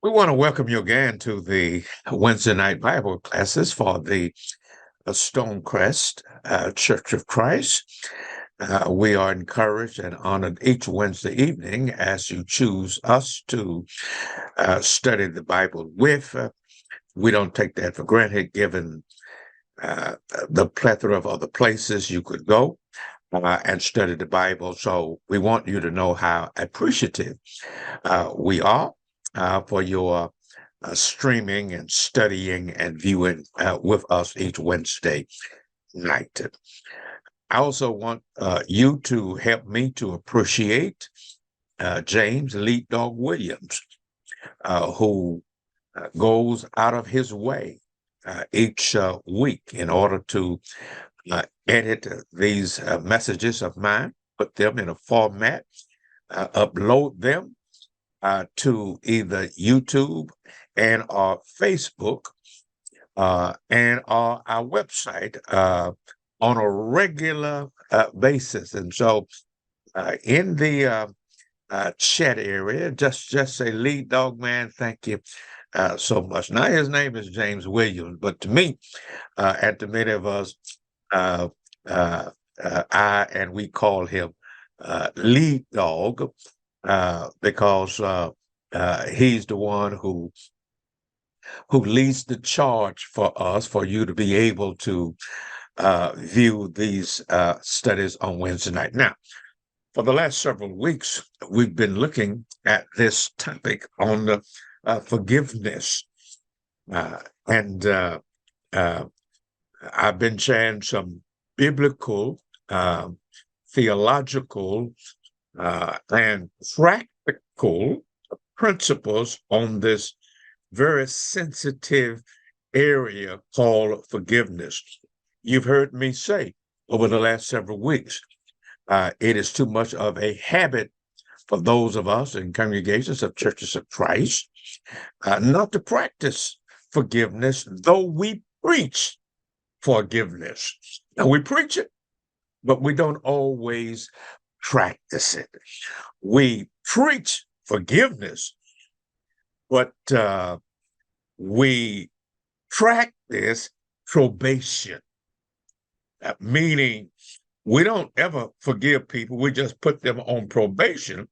We want to welcome you again to the Wednesday night Bible classes for the Stonecrest Church of Christ. We are encouraged and honored each Wednesday evening as you choose us to study the Bible with. We don't take that for granted given uh, the plethora of other places you could go and study the Bible. So we want you to know how appreciative we are for your streaming and studying and viewing with us each Wednesday night. I also want you to help me to appreciate James Lead Dog Williams, who goes out of his way each week in order to edit these messages of mine, put them in a format, upload them to either YouTube and our Facebook and our website on a regular basis. And so in the chat area, just say, Lead Dog Man, thank you so much. Now, his name is James Williams, but to me, and to many of us, uh, we call him Lead Dog because he's the one who leads the charge for us, for you to be able to view these studies on Wednesday night. Now, for the last several weeks, we've been looking at this topic on the forgiveness. And I've been sharing some biblical, theological, and practical principles on this very sensitive area called forgiveness. You've heard me say over the last several weeks, it is too much of a habit for those of us in congregations of churches of Christ not to practice forgiveness, though we preach forgiveness. Now, we preach it, but we don't always practice it. We preach forgiveness, but we practice probation, meaning we don't ever forgive people. We just put them on probation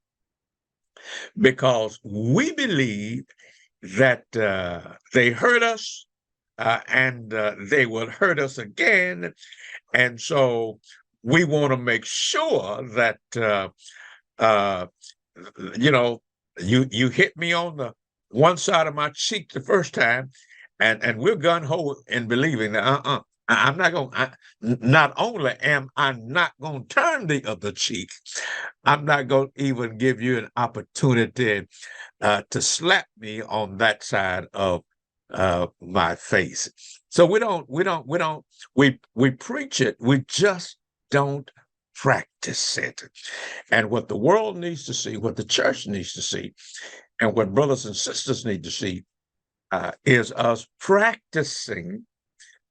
because we believe that they hurt us and they will hurt us again. And so we want to make sure that, you know, you hit me on the one side of my cheek the first time, and we're gun ho in believing that I'm not going. Not only am I not going to turn the other cheek, I'm not going to even give you an opportunity to slap me on that side of my face. So we preach it. We just don't practice it. And what the world needs to see, what the church needs to see, and what brothers and sisters need to see is us practicing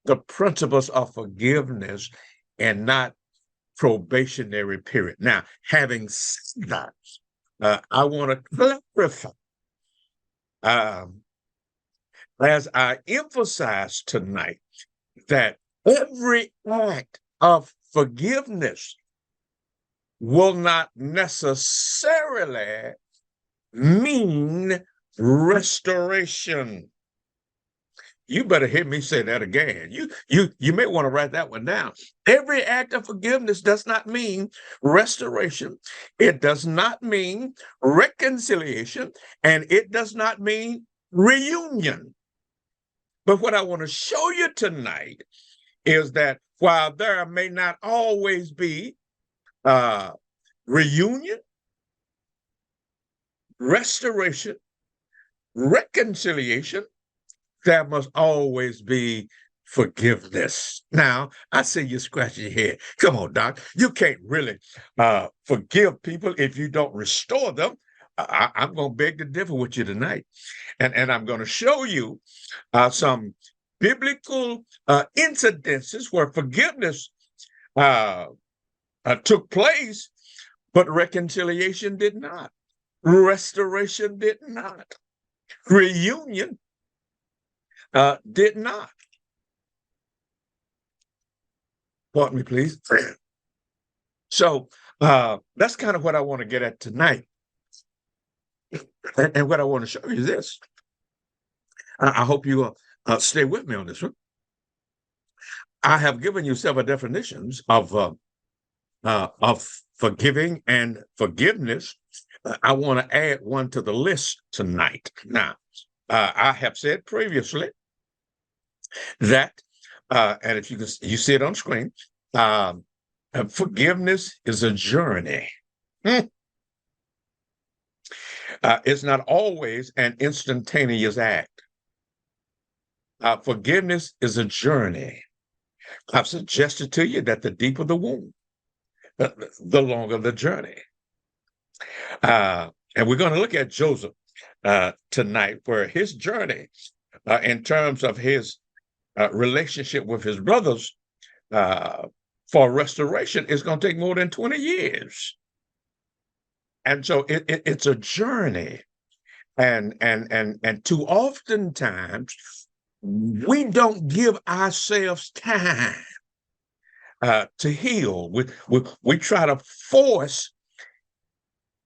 the principles of forgiveness and not probationary period. Now, having said that, I want to clarify, as I emphasize tonight, that every act of forgiveness will not necessarily mean restoration. You better hear me say that again. You may want to write that one down. Every act of forgiveness does not mean restoration. It does not mean reconciliation, and it does not mean reunion. But what I want to show you tonight is that while there may not always be reunion, restoration, reconciliation, there must always be forgiveness. Now, I see you scratching your head. Come on, Doc. You can't really forgive people if you don't restore them. I'm going to beg to differ with you tonight. And I'm going to show you some biblical incidences where forgiveness took place, but reconciliation did not. Restoration did not. Reunion did not. Pardon me, please. So that's kind of what I want to get at tonight. And what I want to show you is this. I hope you stay with me on this one. I have given you several definitions of forgiving and forgiveness. I want to add one to the list tonight. Now, I have said previously that, and if you see it on screen, forgiveness is a journey. It's not always an instantaneous act. Forgiveness is a journey. I've suggested to you that the deeper the wound, the longer the journey. And we're going to look at Joseph tonight, where his journey, in terms of his relationship with his brothers for restoration, is going to take more than 20 years. And so it's a journey. And too oftentimes, we don't give ourselves time to heal. We try to force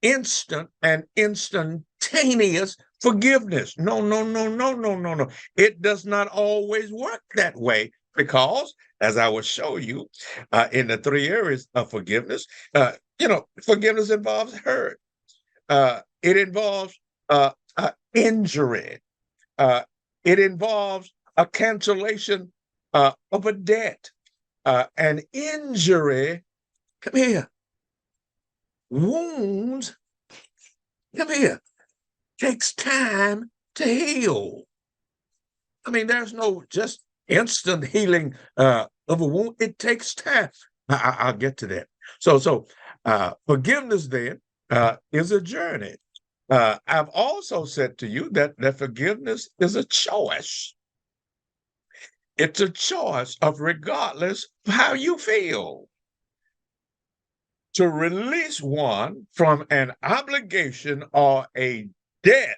instant and instantaneous forgiveness. No. It does not always work that way, because, as I will show you in the three areas of forgiveness, forgiveness involves hurt. It involves injury. It involves a cancellation of a debt. An injury, come here, wounds, come here, takes time to heal. I mean, there's no just instant healing of a wound. It takes time. I'll get to that. So forgiveness then is a journey. I've also said to you that forgiveness is a choice. It's a choice of, regardless of how you feel, to release one from an obligation or a debt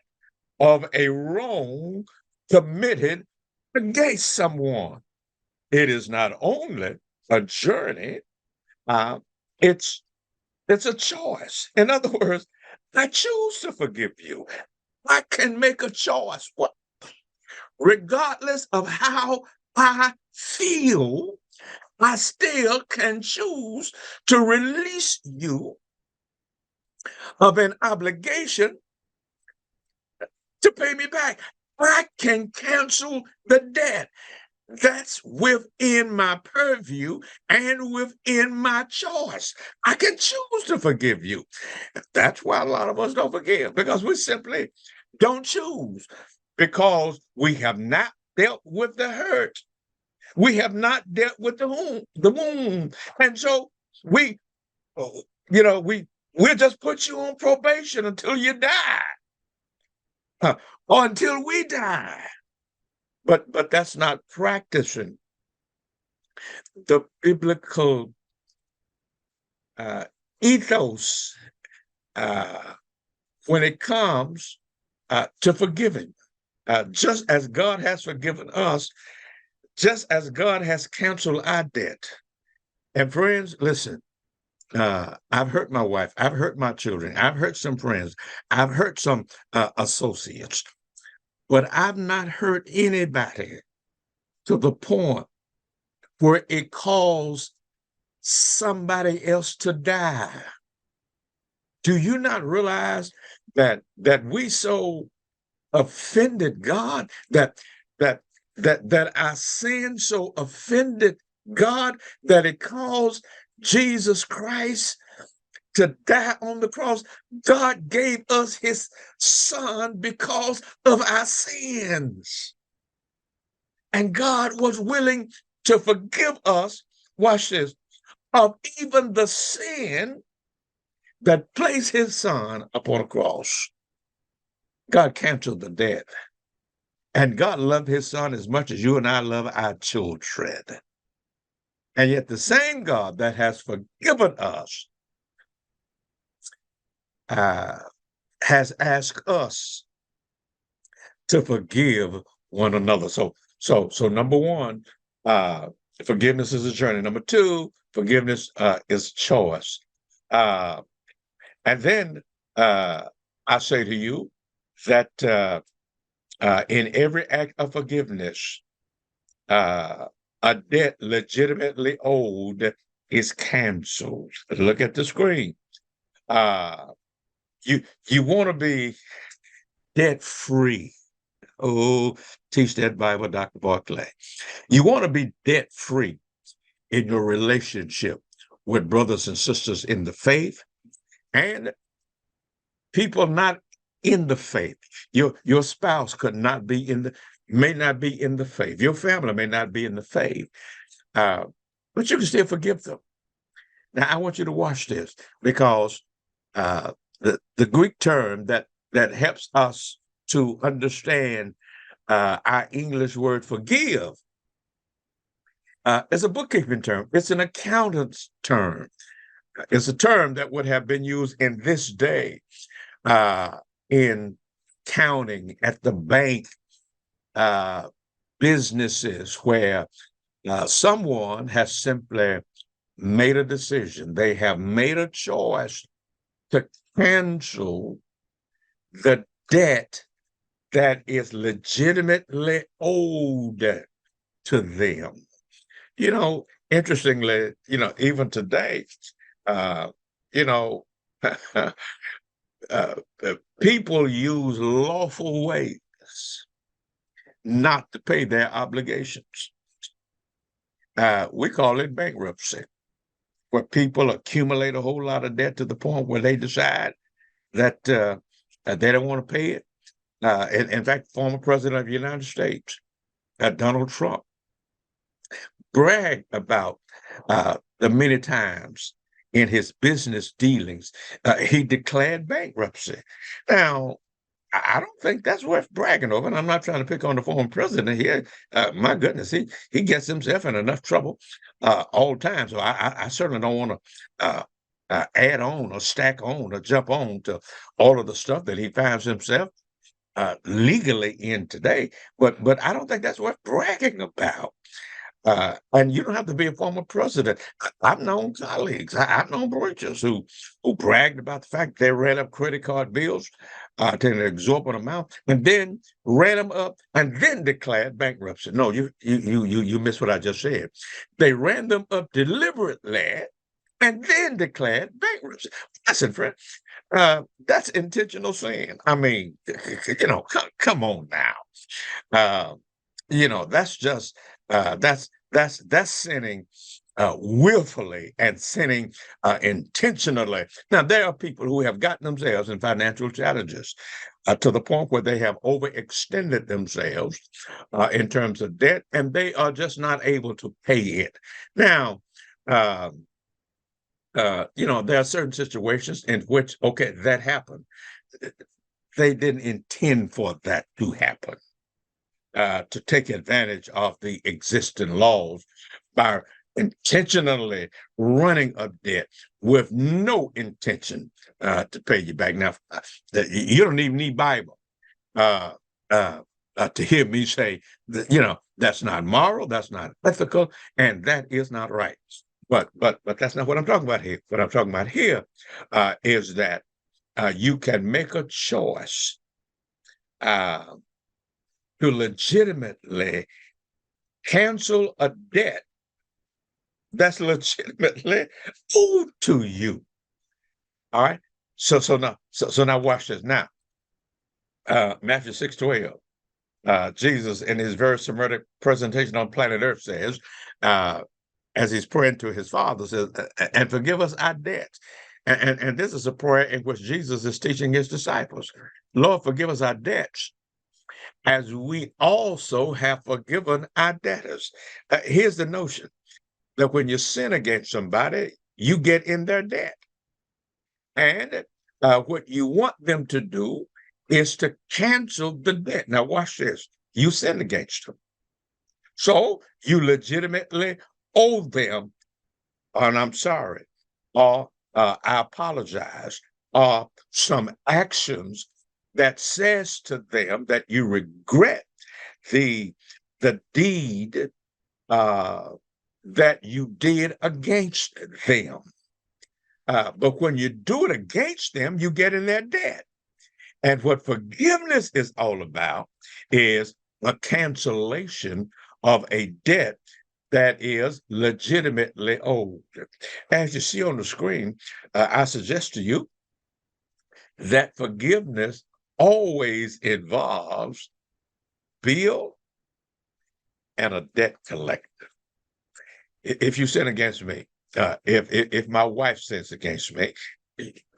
of a wrong committed against someone. It is not only a journey, it's a choice. In other words, I choose to forgive you. I can make a choice. Regardless of how I feel, I still can choose to release you of an obligation to pay me back. I can cancel the debt. That's within my purview and within my choice. I can choose to forgive you. That's why a lot of us don't forgive, because we simply don't choose, because we have not dealt with the hurt. We have not dealt with the wound. And so we'll just put you on probation until you die, or until we die. But that's not practicing the biblical ethos when it comes to forgiving. Just as God has forgiven us, just as God has canceled our debt. And friends, listen, I've hurt my wife. I've hurt my children. I've hurt some friends. I've hurt some associates. But I've not hurt anybody to the point where it caused somebody else to die. Do you not realize that we so offended God, that our sin so offended God that it caused Jesus Christ to die on the cross? God gave us his son because of our sins. And God was willing to forgive us, watch this, of even the sin that placed his son upon a cross. God canceled the debt. And God loved his son as much as you and I love our children. And yet the same God that has forgiven us has asked us to forgive one another. So number one, forgiveness is a journey. Number two, forgiveness is choice. Uh, and then I say to you that in every act of forgiveness, uh, a debt legitimately owed is canceled. Look at the screen. Uh, you want to be debt free. Oh, teach that Bible, Dr. Barclay. You want to be debt free in your relationship with brothers and sisters in the faith and people not in the faith. Your spouse could not be may not be in the faith. Your family may not be in the faith, uh, but you can still forgive them. Now, I want you to watch this because the Greek term that helps us to understand our English word forgive is a bookkeeping term. It's an accountant's term. It's a term that would have been used in this day in counting at the bank, businesses where someone has simply made a decision. They have made a choice to cancel the debt that is legitimately owed to them. Interestingly, even today, uh, you know, people use lawful ways not to pay their obligations. We call it bankruptcy, where people accumulate a whole lot of debt to the point where they decide that they don't want to pay it. In fact, former president of the United States, Donald Trump, bragged about the many times in his business dealings he declared bankruptcy. Now, I don't think that's worth bragging over, and I'm not trying to pick on the former president here. My goodness, he gets himself in enough trouble all the time. So I certainly don't want to add on or stack on or jump on to all of the stuff that he finds himself legally in today. But I don't think that's worth bragging about. And you don't have to be a former president. I've known colleagues, I've known preachers who bragged about the fact they ran up credit card bills to an exorbitant amount, and then ran them up, and then declared bankruptcy. No, you missed what I just said. They ran them up deliberately, and then declared bankruptcy. Listen, friend, that's intentional sin. I mean, come on now. Uh, that's just that's sinning willfully and sinning intentionally. Now, there are people who have gotten themselves in financial challenges to the point where they have overextended themselves in terms of debt, and they are just not able to pay it. Now, there are certain situations in which, okay, that happened. They didn't intend for that to happen. To take advantage of the existing laws by intentionally running a debt with no intention to pay you back. Now, you don't even need Bible to hear me say that, that's not moral, that's not ethical, and that is not right. But that's not what I'm talking about here. What I'm talking about here is that you can make a choice to legitimately cancel a debt that's legitimately owed to you. All right. So now watch this. Now, Matthew 6:12. Jesus, in his very Semitic presentation on planet Earth, says, as he's praying to his Father, says, and forgive us our debts. And this is a prayer in which Jesus is teaching his disciples. Lord, forgive us our debts, as we also have forgiven our debtors. Here's the notion that when you sin against somebody, you get in their debt. And what you want them to do is to cancel the debt. Now, watch this. You sinned against them. So you legitimately owe them, and I'm sorry, or I apologize, or some actions that says to them that you regret the deed that you did against them. But when you do it against them, you get in their debt. And what forgiveness is all about is a cancellation of a debt that is legitimately owed. As you see on the screen, I suggest to you that forgiveness always involves bill and a debt collector. If you sin against me, if my wife sins against me,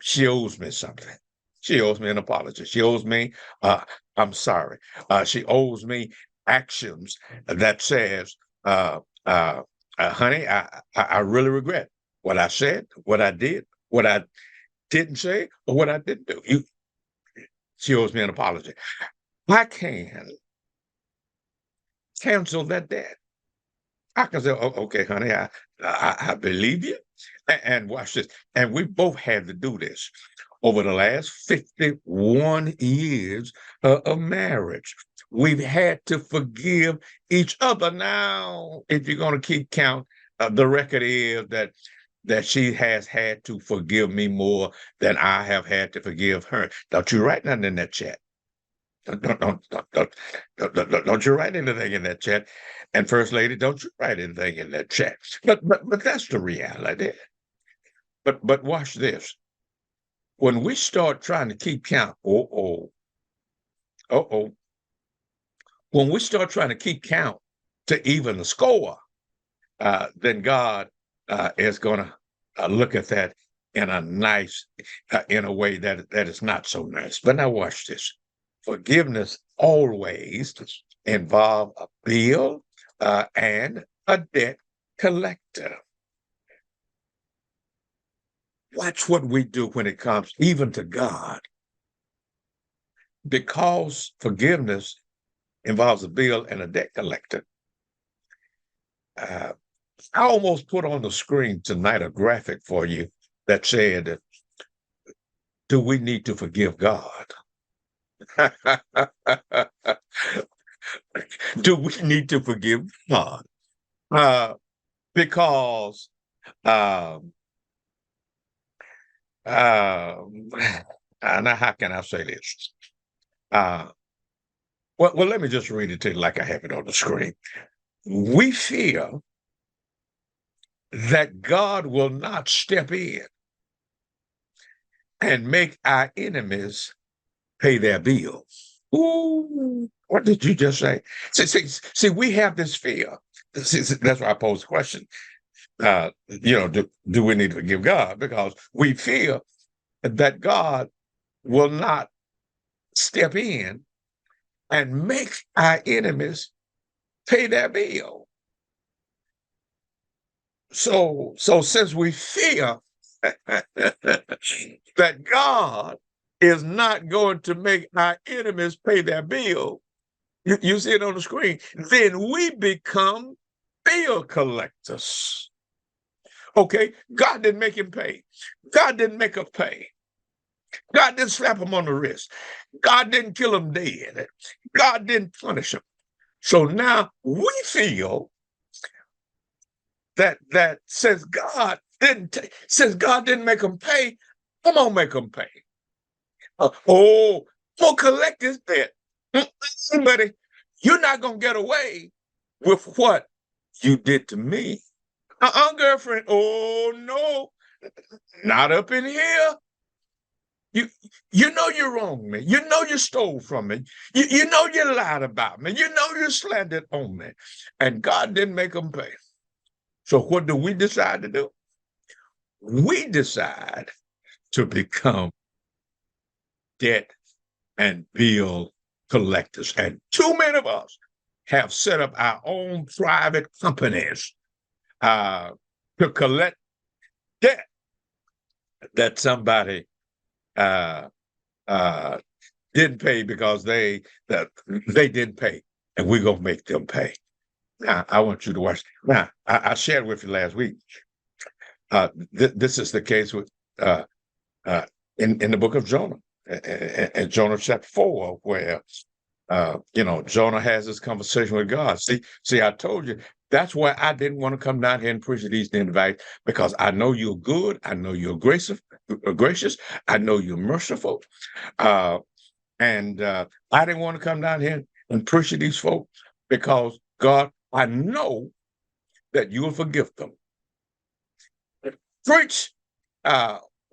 she owes me something. She owes me an apology. She owes me, I'm sorry. She owes me actions that says, honey, I really regret what I said, what I did, what I didn't say, or what I didn't do. She owes me an apology. I can cancel that debt. I can say, oh, okay, honey, I believe you. And watch this. And we both had to do this over the last 51 years of marriage. We've had to forgive each other. Now, if you're going to keep count, the record is that she has had to forgive me more than I have had to forgive her. Don't you write nothing in that chat. Don't you write anything in that chat. And First Lady, don't you write anything in that chat. But that's the reality. But watch this. When we start trying to keep count, when we start trying to keep count to even the score, then God is going to look at that in a way that is not so nice. But now watch this. Forgiveness always involves a bill and a debt collector. Watch what we do when it comes even to God. Because forgiveness involves a bill and a debt collector. I almost put on the screen tonight a graphic for you that said, do we need to forgive God? Do we need to forgive God? Because now how can I say this? Well, let me just read it to you like I have it on the screen. We fear that God will not step in and make our enemies pay their bills. Ooh, what did you just say? See, we have this fear. That's why I pose the question. Do we need to forgive God? Because we fear that God will not step in and make our enemies pay their bill. So since we fear that God is not going to make our enemies pay their bill, you see it on the screen, then we become bill collectors. Okay, God didn't make him pay. God didn't make us pay. God didn't slap him on the wrist. God didn't kill him dead. God didn't punish him. So now we feel that since God didn't make him pay, I'm gonna make him pay. We'll collect his debt. Buddy, you're not gonna get away with what you did to me. Girlfriend. Oh no, not up in here. You know you're wrong, man. You know you stole from me. You know you lied about me. You know you slandered on me. And God didn't make them pay. So what do we decide to do? We decide to become debt and bill collectors. And too many of us have set up our own private companies to collect debt that somebody didn't pay because they didn't pay, and we're gonna make them pay. Now, I want you to watch. Now, I shared with you last week. This is the case with in the book of Jonah. in Jonah chapter 4, where Jonah has this conversation with God. See, I told you that's why I didn't want to come down here and preach these invites, because I know you're good. I know you're gracious. I know you're merciful. And I didn't want to come down here and preach to these folks because, God, I know that you will forgive them. Preach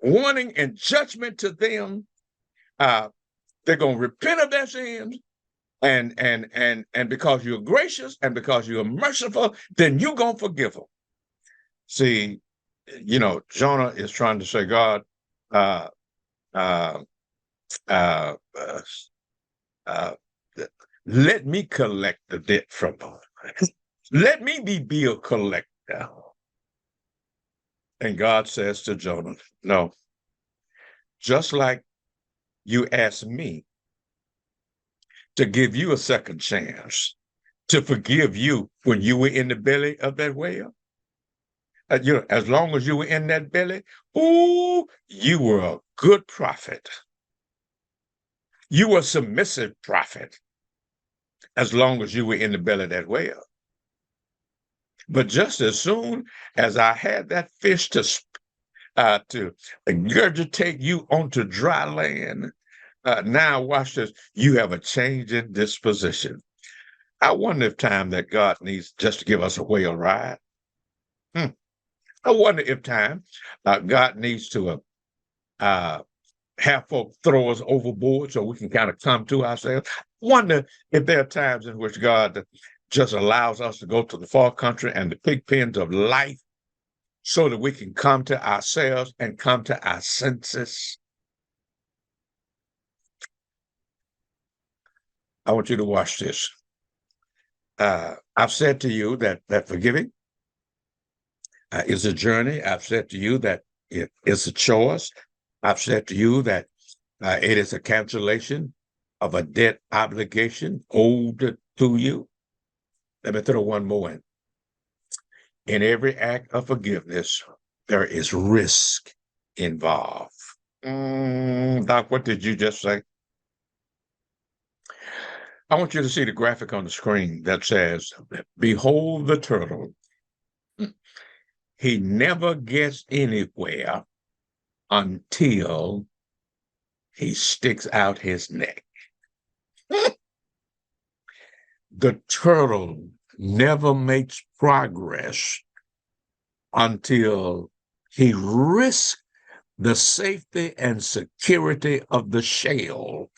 warning and judgment to them. They're going to repent of their sins. And because you're gracious and because you're merciful, then you're going to forgive them. See, Jonah is trying to say, God, uh, uh, uh, uh, let me collect the debt from them. Let me be bill collector. And God says to Jonah, no, just like you asked me to give you a second chance to forgive you when you were in the belly of that whale. As long as you were in that belly, you were a good prophet. You were a submissive prophet as long as you were in the belly of that whale. But just as soon as I had that fish to regurgitate you onto dry land, now watch this, you have a change in disposition. I wonder if time that God needs just to give us a whale ride. I wonder if time God needs to have folk throw us overboard so we can kind of come to ourselves. I wonder if there are times in which God just allows us to go to the far country and the pig pens of life so that we can come to ourselves and come to our senses. I want you to watch this. I've said to you that forgiving is a journey. I've said to you that it is a choice. I've said to you that it is a cancellation of a debt obligation owed to you. Let me throw one more in. In every act of forgiveness, there is risk involved. Doc, what did you just say? I want you to see the graphic on the screen that says, behold the turtle. He never gets anywhere until he sticks out his neck. The turtle never makes progress until he risks the safety and security of the shell,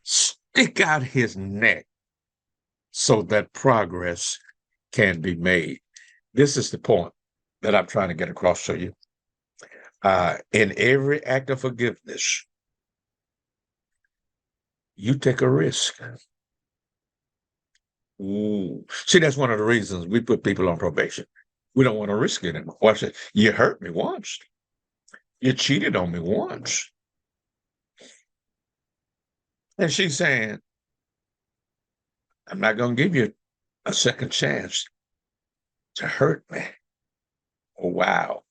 stick out his neck so that progress can be made. This is the point that I'm trying to get across to you. In every act of forgiveness, you take a risk. Ooh. See, that's one of the reasons we put people on probation. We don't want to risk it anymore. Watch it. You hurt me once. You cheated on me once. And she's saying, I'm not going to give you a second chance to hurt me. Oh, wow.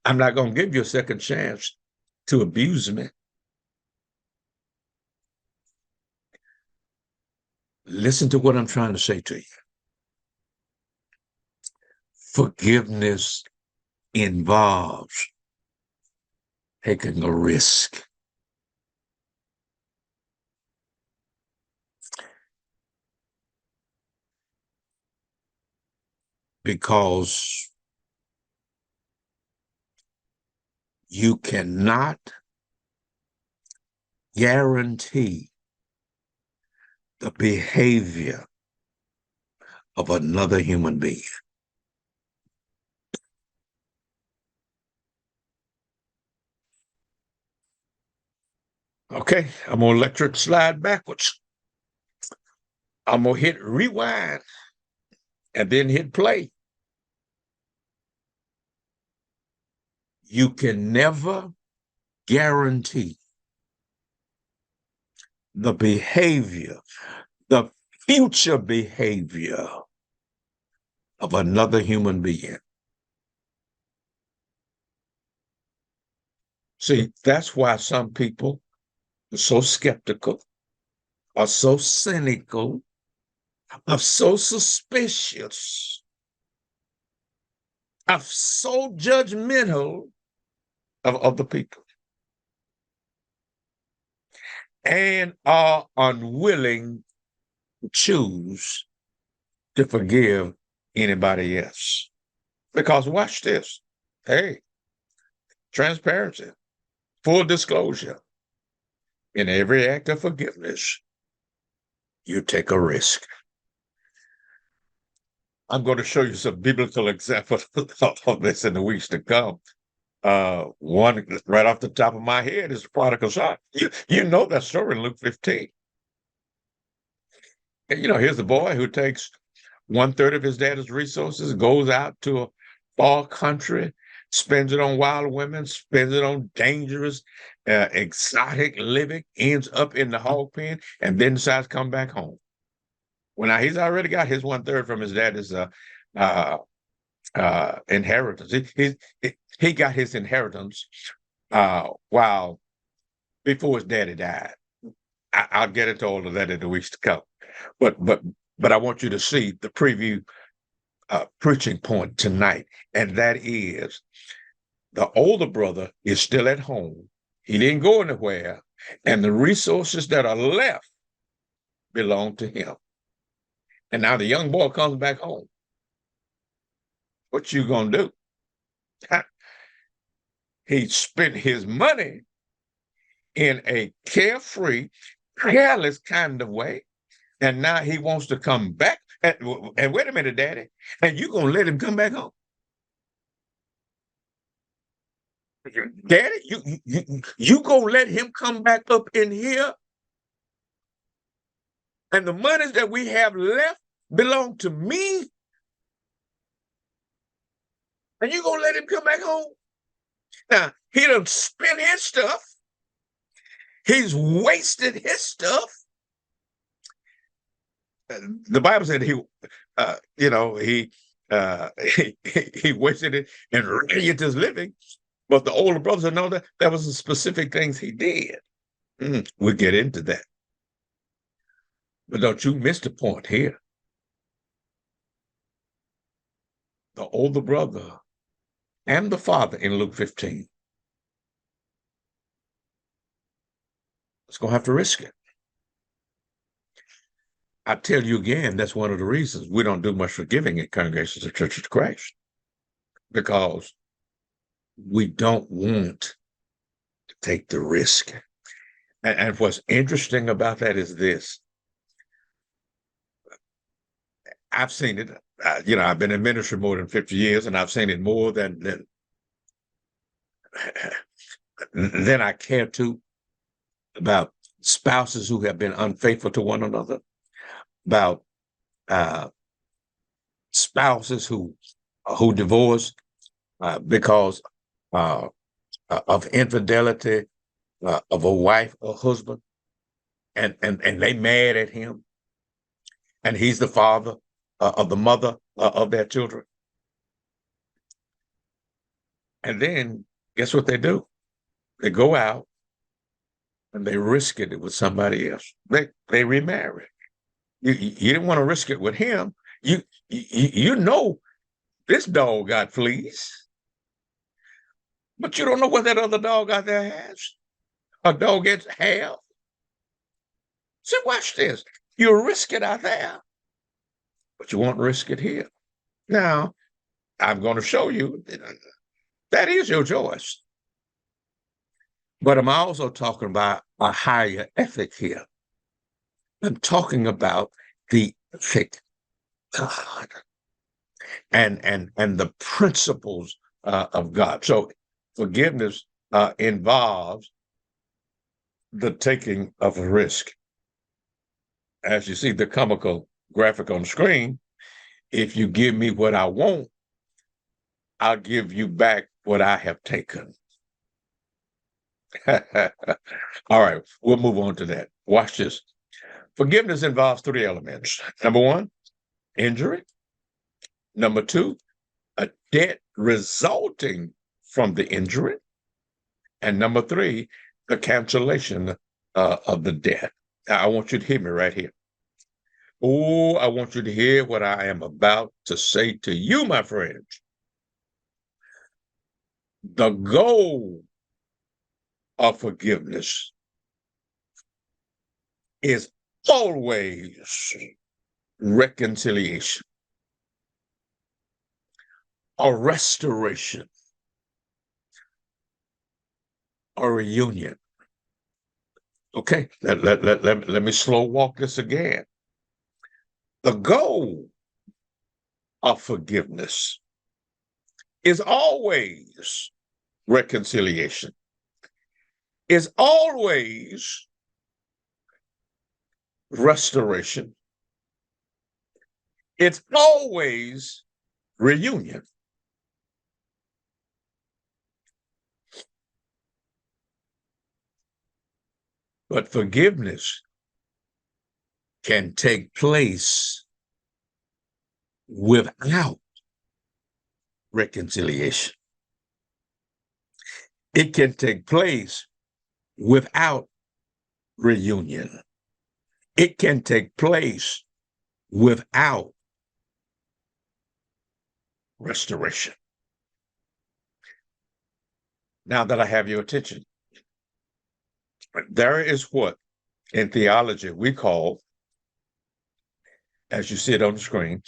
I'm not going to give you a second chance to abuse me. Listen to what I'm trying to say to you. Forgiveness involves taking a risk. Because you cannot guarantee the behavior of another human being. Okay, I'm going to electric slide backwards. I'm going to hit rewind and then hit play. You can never guarantee the behavior, the future behavior of another human being. See, that's why some people are so skeptical, are so cynical, are so suspicious, are so judgmental of other people, and are unwilling to choose to forgive anybody else. Because watch this. Hey, transparency, full disclosure. In every act of forgiveness, you take a risk. I'm going to show you some biblical examples of this in the weeks to come. One right off the top of my head is the prodigal son. You know that story in Luke 15. And, here's the boy who takes 1/3 of his dad's resources, goes out to a far country, spends it on wild women, spends it on dangerous, exotic living, ends up in the hog pen, and then decides to come back home. Well, now he's already got his 1/3 from his dad's inheritance. He got his inheritance while before his daddy died. I'll get into all of that in the weeks to come. But I want you to see the preview preaching point tonight, and that is the older brother is still at home. He didn't go anywhere, and the resources that are left belong to him. And now the young boy comes back home. What you gonna do? He spent his money in a carefree, careless kind of way, and now he wants to come back. And wait a minute, Daddy, and you gonna let him come back home? Daddy, you gonna let him come back up in here? And the monies that we have left belong to me? And you gonna let him come back home? Now, he done spent his stuff. He's wasted his stuff. The Bible said he wasted it in riotous living. But the older brothers know that was the specific things he did. We'll get into that. But don't you miss the point here. The older brother and the father in Luke 15 is going to have to risk it. I tell you again, that's one of the reasons we don't do much forgiving at congregations of Church of Christ, because we don't want to take the risk. And what's interesting about that is this. I've seen it. I've been in ministry more than 50 years, and I've seen it more than I care to, about spouses who have been unfaithful to one another, about spouses who divorce because of infidelity of a wife or husband, and they mad at him, and he's the father of the mother of their children. And then guess what they do? They go out and they risk it with somebody else. They remarry. You didn't want to risk it with him. You know this dog got fleas, but you don't know what that other dog out there has. A dog gets hair. So watch this. You risk it out there, but you won't risk it here. Now, I'm going to show you that is your choice. But I'm also talking about a higher ethic here. I'm talking about the ethic God and the principles of God. So forgiveness involves the taking of a risk. As you see the comical graphic on the screen, if you give me what I want, I'll give you back what I have taken. All right, we'll move on to that. Watch this. Forgiveness involves 3 elements. Number 1, injury. Number 2, a debt resulting from the injury. And number three, the cancellation of the debt. Now, I want you to hear me right here. Oh, I want you to hear what I am about to say to you, my friends. The goal of forgiveness is always reconciliation or restoration or reunion. Okay, let me slow walk this again. The goal of forgiveness is always reconciliation, is always restoration, it's always reunion. But forgiveness can take place without reconciliation. It can take place without reunion. It can take place without restoration. Now that I have your attention, there is what in theology we call, as you see it on the screen,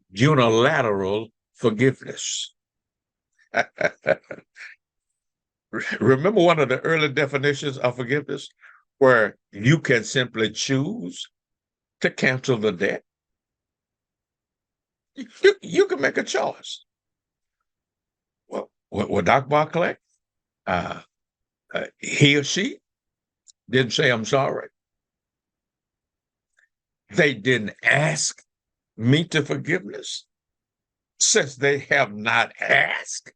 unilateral forgiveness. Remember one of the early definitions of forgiveness where you can simply choose to cancel the debt? You can make a choice. Well, Dr. Barclay, he or she didn't say, I'm sorry. They didn't ask me to forgiveness. Since they have not asked,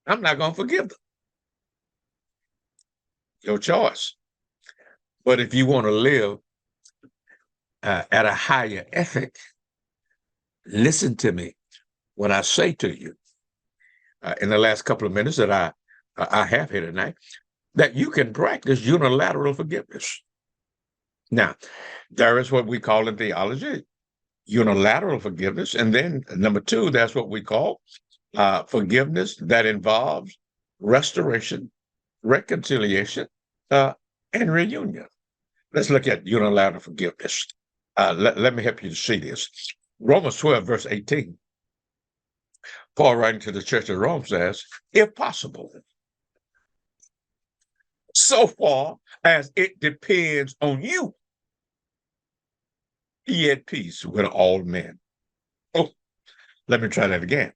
I'm not going to forgive them. Your choice. But if you want to live at a higher ethic, listen to me when I say to you in the last couple of minutes that I have here tonight, that you can practice unilateral forgiveness. Now, there is what we call in theology unilateral forgiveness. And then number two, that's what we call forgiveness that involves restoration, reconciliation, and reunion. Let's look at unilateral forgiveness. Let me help you to see this. Romans 12, verse 18. Paul, writing to the church of Rome, says, if possible, so far as it depends on you, be at peace with all men. Oh, let me try that again.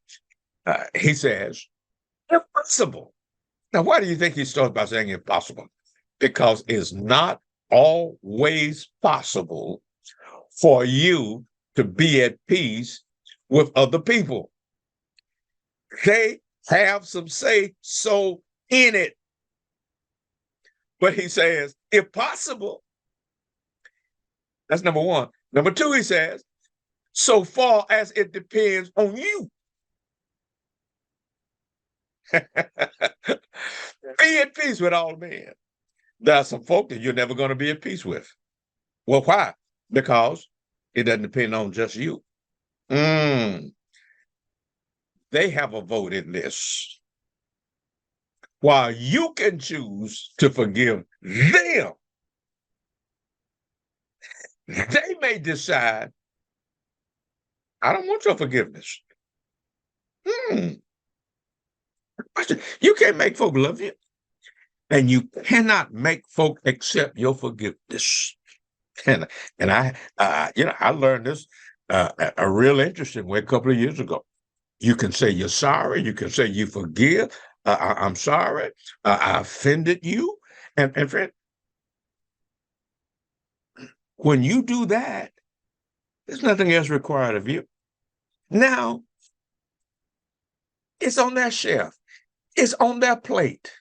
He says, if possible. Now, why do you think he starts by saying impossible? Because it's not always possible for you to be at peace with other people. They have some say so in it. But he says, if possible, that's number one. Number two, he says, so far as it depends on you. Be at peace with all men. There are some folk that you're never going to be at peace with. Well, why? Because it doesn't depend on just you. They have a vote in this. While you can choose to forgive them, they may decide, I don't want your forgiveness. You can't make folk love you. And you cannot make folk accept your forgiveness. And I learned this a real interesting way a couple of years ago. You can say you're sorry. You can say you forgive. I'm sorry. I offended you. And friend, when you do that, there's nothing else required of you. Now, it's on that shelf. It's on that plate.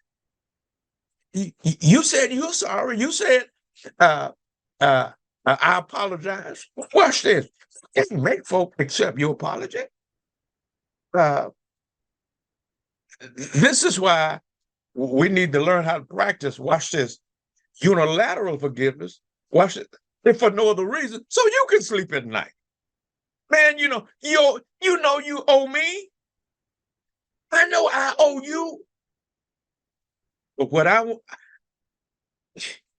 You said you're sorry. You said, I apologize. Watch this. It make folk accept your apology. This is why we need to learn how to practice, watch this, unilateral forgiveness, watch it, if for no other reason, so you can sleep at night. Man, you owe me. I know I owe you. But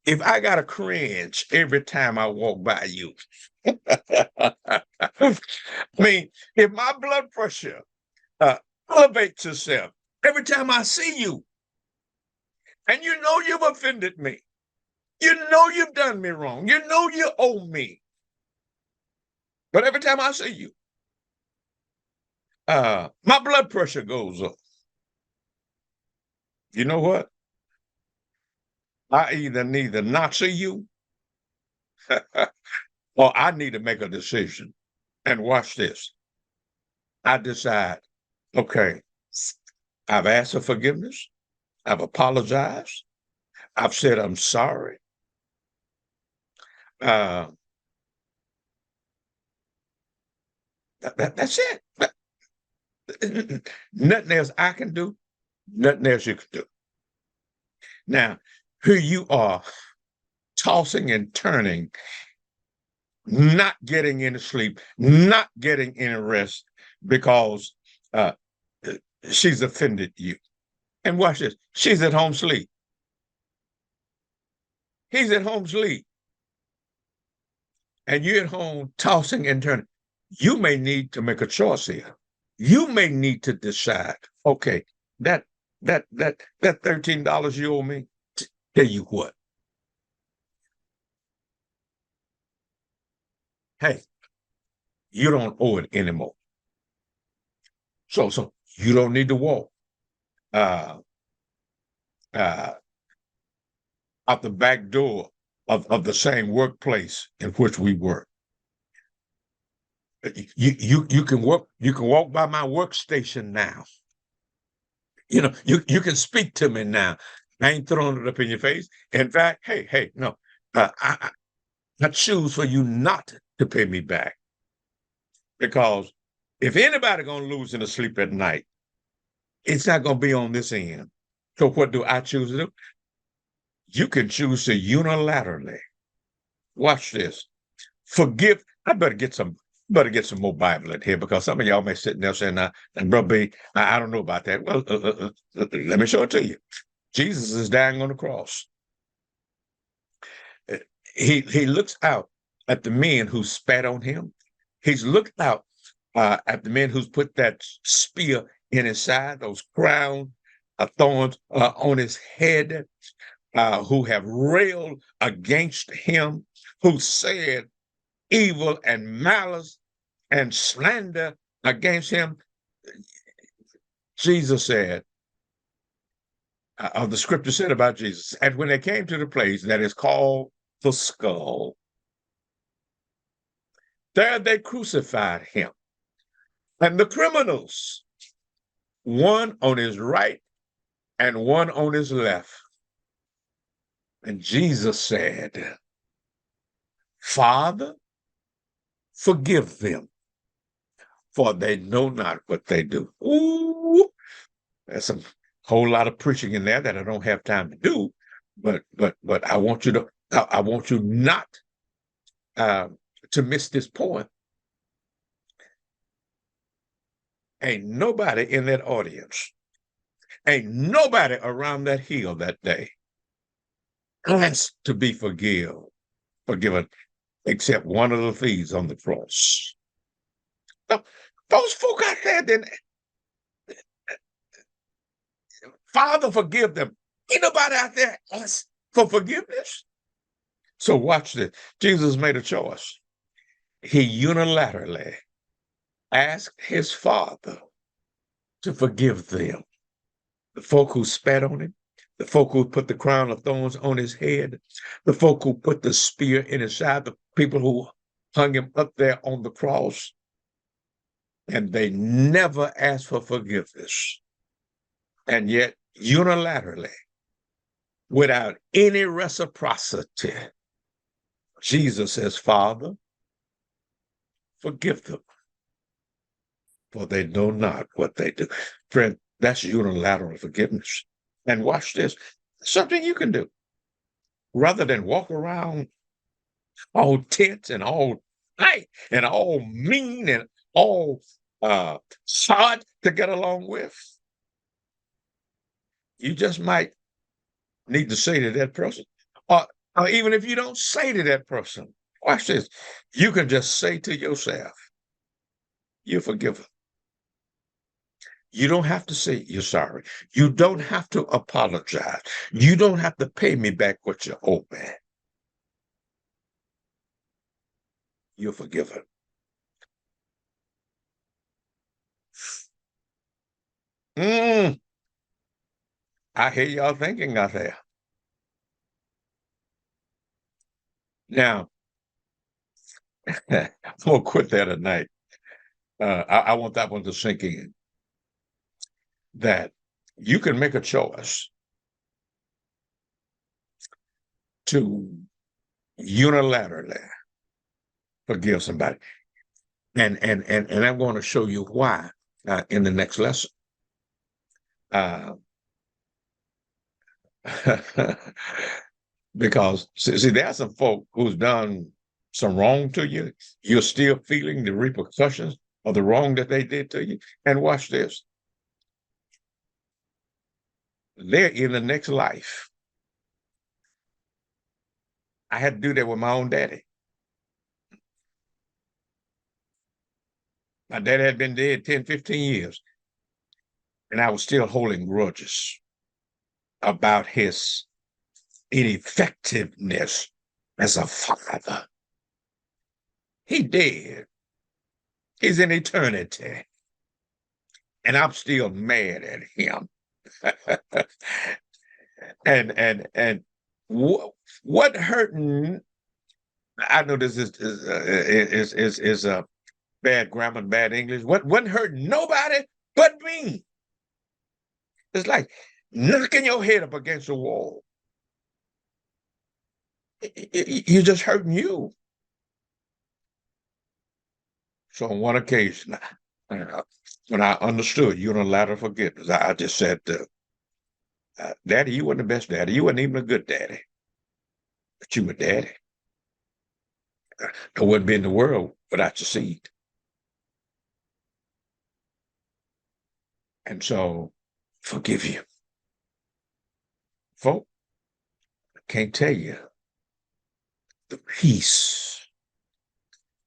if I got to cringe every time I walk by you, I mean, if my blood pressure elevates itself every time I see you, and you know you've offended me, you know you've done me wrong, you know you owe me, but every time I see you, my blood pressure goes up. You know what? I either need to not see you or I need to make a decision. And watch this. I decide, okay, I've asked for forgiveness. I've apologized. I've said I'm sorry. Uh, that's it. Nothing else I can do. Nothing else you can do. Now, here you are tossing and turning, not getting any sleep, not getting any rest because she's offended you. And watch this. She's at home sleep. He's at home sleep. And you're at home tossing and turning. You may need to make a choice here. You may need to decide, okay, that $13 you owe me, tell you what. Hey, you don't owe it anymore. So you don't need to walk uh, uh, out the back door of the same workplace in which we work. You can walk by my workstation now. You can speak to me now. I ain't throwing it up in your face. In fact, hey, no, I choose for you not to pay me back, because if anybody gonna lose in the sleep at night, it's not gonna be on this end. So what do I choose to do? You can choose to unilaterally, watch this, forgive. I better get some more Bible in here, because some of y'all may sit there saying, and Brother B, I don't know about that. Well, let me show it to you. Jesus is dying on the cross. He looks out at the men who spat on him. He's looked out at the men who's put that spear in his side, those crown thorns on his head, who have railed against him, who said evil and malice and slander against him. Jesus said, the scripture said about Jesus, and when they came to the place that is called the skull, there they crucified him. And the criminals, one on his right and one on his left. And Jesus said, Father, forgive them, for they know not what they do. Ooh, there's a whole lot of preaching in there that I don't have time to do, but I want you not to miss this point. Ain't nobody in that audience, ain't nobody around that hill that day asked to be forgiven, except one of the thieves on the cross. Now, those folk out there didn't. Father, forgive them. Ain't nobody out there asked for forgiveness. So watch this. Jesus made a choice. He unilaterally asked his Father to forgive them. The folk who spat on him, the folk who put the crown of thorns on his head, the folk who put the spear in his side, the people who hung him up there on the cross. And they never asked for forgiveness. And yet, unilaterally, without any reciprocity, Jesus says, Father, forgive them, for they know not what they do. Friend, That's unilateral forgiveness. And watch this, something you can do rather than walk around all tense and all tight and all mean and all hard to get along with. You just might need to say to that person, or even if you don't say to that person, watch this, you can just say to yourself, you're forgiven. You don't have to say you're sorry. You don't have to apologize. You don't have to pay me back what you owe me. You're forgiven. I hear y'all thinking out there. Now, I'm going to quit that tonight. I want that one to sink in. That you can make a choice to unilaterally forgive somebody. And I'm going to show you why in the next lesson. Because see, there are some folk who's done some wrong to you. You're still feeling the repercussions of the wrong that they did to you. And watch this. They're in the next life. I had to do that with my own daddy. My daddy had been dead 10, 15 years. And I was still holding grudges about his ineffectiveness as a father. He dead. He's in eternity. And I'm still mad at him. and what hurting? I know this is a bad grammar, bad English. What wouldn't hurt nobody but me? It's like knocking your head up against a wall. You're just hurting you. So on one occasion, when I understood unilateral forgiveness, I just said, Daddy, you weren't the best daddy. You weren't even a good daddy. But you were daddy. I wouldn't be in the world without your seed. And so, forgive you. Folk, I can't tell you the peace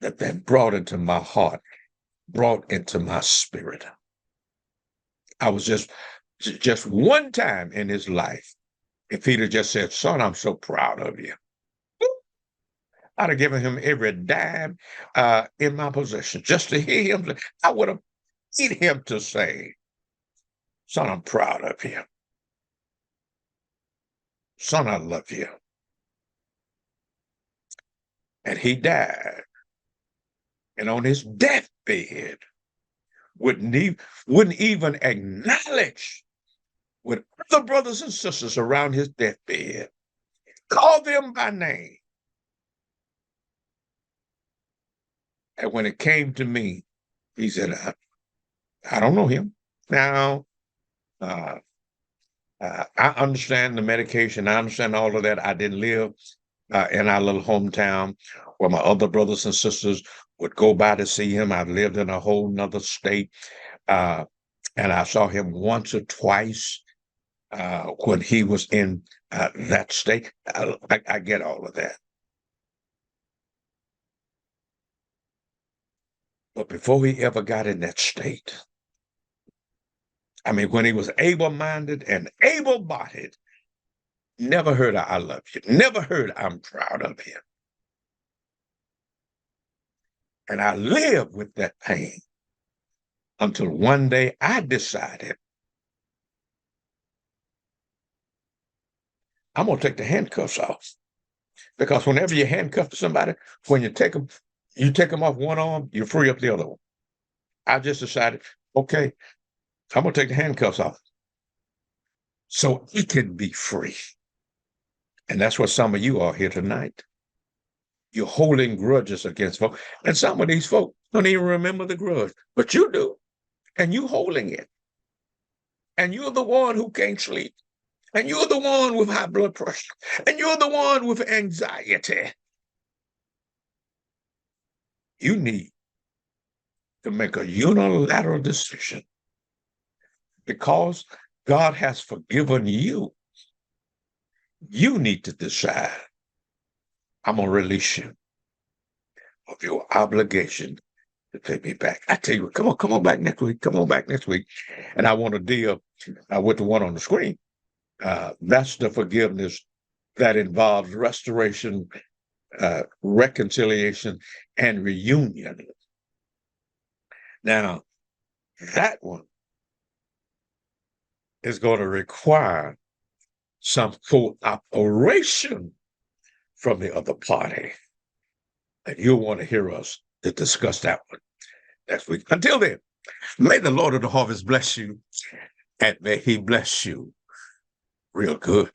that brought into my heart, brought into my spirit. I was just one time in his life, if he'd have just said, son, I'm so proud of you, I'd have given him every dime in my possession just to hear him. I would have needed him to say, son, I'm proud of you. Son, I love you. And he died. And on his deathbed, wouldn't even acknowledge with other brothers and sisters around his deathbed, call them by name. And when it came to me, he said, I don't know him. Now, I understand the medication. I understand all of that. I didn't live in our little hometown where my other brothers and sisters would go by to see him. I lived in a whole nother state. And I saw him once or twice when he was in that state. I get all of that. But before he ever got in that state, I mean, when he was able-minded and able-bodied, never heard I love you, never heard I'm proud of you. And I lived with that pain until one day I decided I'm going to take the handcuffs off. Because whenever you handcuff somebody, when you take them off one arm, you free up the other one. I just decided, okay, I'm going to take the handcuffs off so he can be free. And that's what some of you are here tonight. You're holding grudges against folks. And some of these folks don't even remember the grudge, but you do. And you holding it. and you're the one who can't sleep, and you're the one with high blood pressure, and you're the one with anxiety, you need to make a unilateral decision because God has forgiven you. You need to decide, I'm going to release you of your obligation to pay me back. I tell you, come on back next week. Come on back next week. And I want to deal with the one on the screen. That's the forgiveness that involves restoration, reconciliation, and reunion. Now, that one is going to require some cooperation from the other party. And you'll want to hear us to discuss that one next week. Until then, may the Lord of the harvest bless you, and may he bless you real good.